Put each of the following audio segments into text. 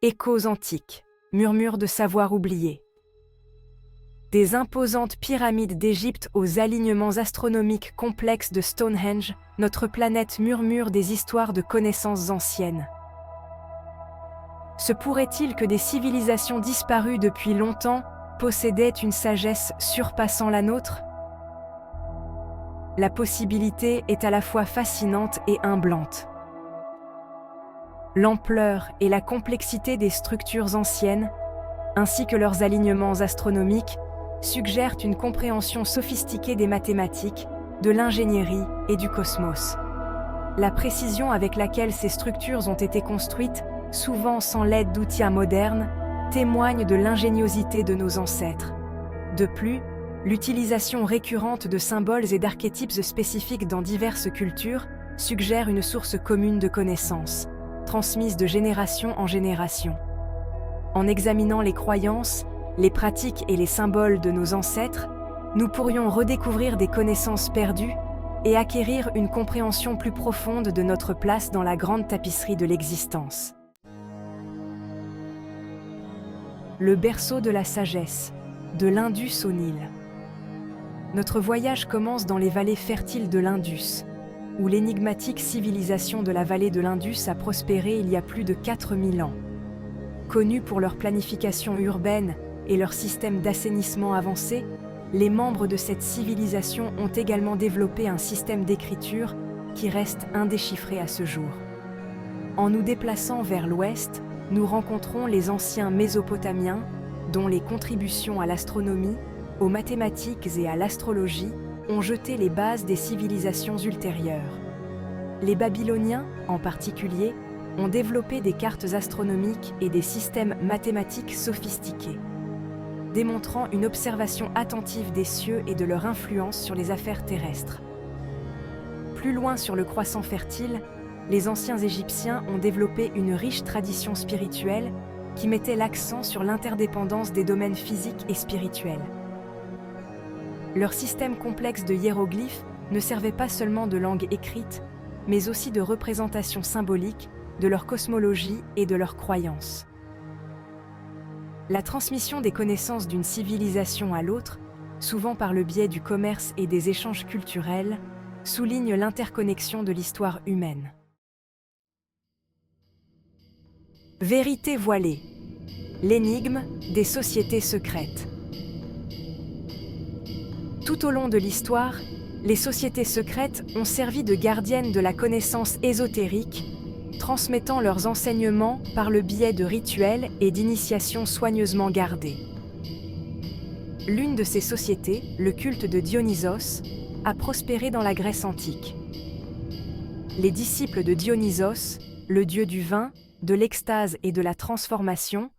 Échos antiques, murmures de savoir oublié. Des imposantes pyramides d'Égypte aux alignements astronomiques complexes de Stonehenge, notre planète murmure des histoires de connaissances anciennes. Se pourrait-il que des civilisations disparues depuis longtemps possédaient une sagesse surpassant la nôtre? La possibilité est à la fois fascinante et humblante. L'ampleur et la complexité des structures anciennes, ainsi que leurs alignements astronomiques, suggèrent une compréhension sophistiquée des mathématiques, de l'ingénierie et du cosmos. La précision avec laquelle ces structures ont été construites, souvent sans l'aide d'outils modernes, témoigne de l'ingéniosité de nos ancêtres. De plus, l'utilisation récurrente de symboles et d'archétypes spécifiques dans diverses cultures suggère une source commune de connaissances, transmise de génération en génération. En examinant les croyances, les pratiques et les symboles de nos ancêtres, nous pourrions redécouvrir des connaissances perdues et acquérir une compréhension plus profonde de notre place dans la grande tapisserie de l'existence. Le berceau de la sagesse, de l'Indus au Nil. Notre voyage commence dans les vallées fertiles de l'Indus, où l'énigmatique civilisation de la vallée de l'Indus a prospéré il y a plus de 4000 ans. Connus pour leur planification urbaine et leur système d'assainissement avancé, les membres de cette civilisation ont également développé un système d'écriture qui reste indéchiffré à ce jour. En nous déplaçant vers l'ouest, nous rencontrons les anciens Mésopotamiens, dont les contributions à l'astronomie, aux mathématiques et à l'astrologie ont jeté les bases des civilisations ultérieures. Les Babyloniens, en particulier, ont développé des cartes astronomiques et des systèmes mathématiques sophistiqués, démontrant une observation attentive des cieux et de leur influence sur les affaires terrestres. Plus loin sur le croissant fertile, les anciens Égyptiens ont développé une riche tradition spirituelle qui mettait l'accent sur l'interdépendance des domaines physiques et spirituels. Leur système complexe de hiéroglyphes ne servait pas seulement de langue écrite, mais aussi de représentation symbolique de leur cosmologie et de leurs croyances. La transmission des connaissances d'une civilisation à l'autre, souvent par le biais du commerce et des échanges culturels, souligne l'interconnexion de l'histoire humaine. Vérité voilée. L'énigme des sociétés secrètes. Tout au long de l'histoire, les sociétés secrètes ont servi de gardiennes de la connaissance ésotérique, transmettant leurs enseignements par le biais de rituels et d'initiations soigneusement gardées. L'une de ces sociétés, le culte de Dionysos, a prospéré dans la Grèce antique. Les disciples de Dionysos, le dieu du vin, de l'extase et de la transformation,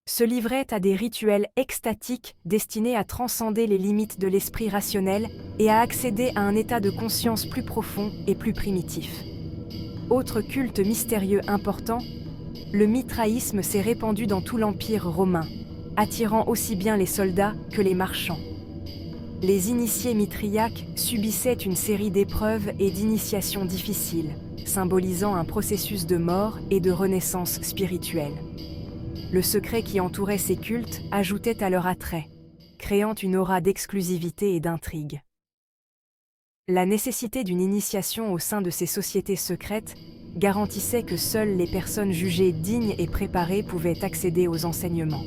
se livraient à des rituels extatiques destinés à transcender les limites de l'esprit rationnel et à accéder à un état de conscience plus profond et plus primitif. Autre culte mystérieux important, le mitraïsme s'est répandu dans tout l'Empire romain, attirant aussi bien les soldats que les marchands. Les initiés mitriaques subissaient une série d'épreuves et d'initiations difficiles, symbolisant un processus de mort et de renaissance spirituelle. Le secret qui entourait ces cultes ajoutait à leur attrait, créant une aura d'exclusivité et d'intrigue. La nécessité d'une initiation au sein de ces sociétés secrètes garantissait que seules les personnes jugées dignes et préparées pouvaient accéder aux enseignements.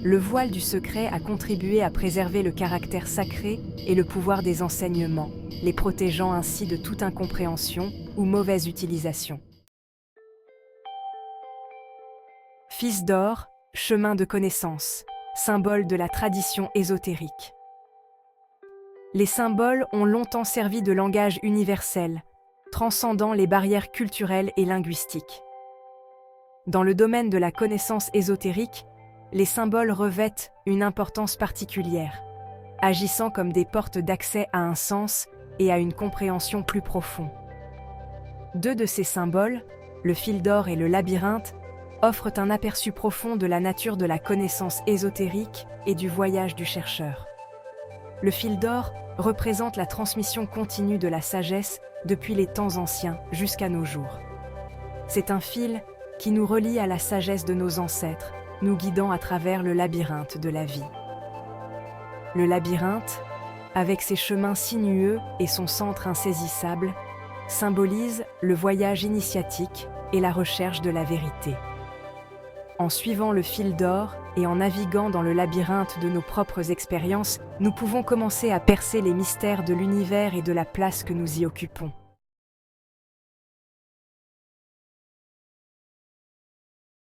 Le voile du secret a contribué à préserver le caractère sacré et le pouvoir des enseignements, les protégeant ainsi de toute incompréhension ou mauvaise utilisation. Fils d'or, chemin de connaissance, symbole de la tradition ésotérique. Les symboles ont longtemps servi de langage universel, transcendant les barrières culturelles et linguistiques. Dans le domaine de la connaissance ésotérique, les symboles revêtent une importance particulière, agissant comme des portes d'accès à un sens et à une compréhension plus profonde. Deux de ces symboles, le fil d'or et le labyrinthe, offrent un aperçu profond de la nature de la connaissance ésotérique et du voyage du chercheur. Le fil d'or représente la transmission continue de la sagesse depuis les temps anciens jusqu'à nos jours. C'est un fil qui nous relie à la sagesse de nos ancêtres, nous guidant à travers le labyrinthe de la vie. Le labyrinthe, avec ses chemins sinueux et son centre insaisissable, symbolise le voyage initiatique et la recherche de la vérité. En suivant le fil d'or et en naviguant dans le labyrinthe de nos propres expériences, nous pouvons commencer à percer les mystères de l'univers et de la place que nous y occupons.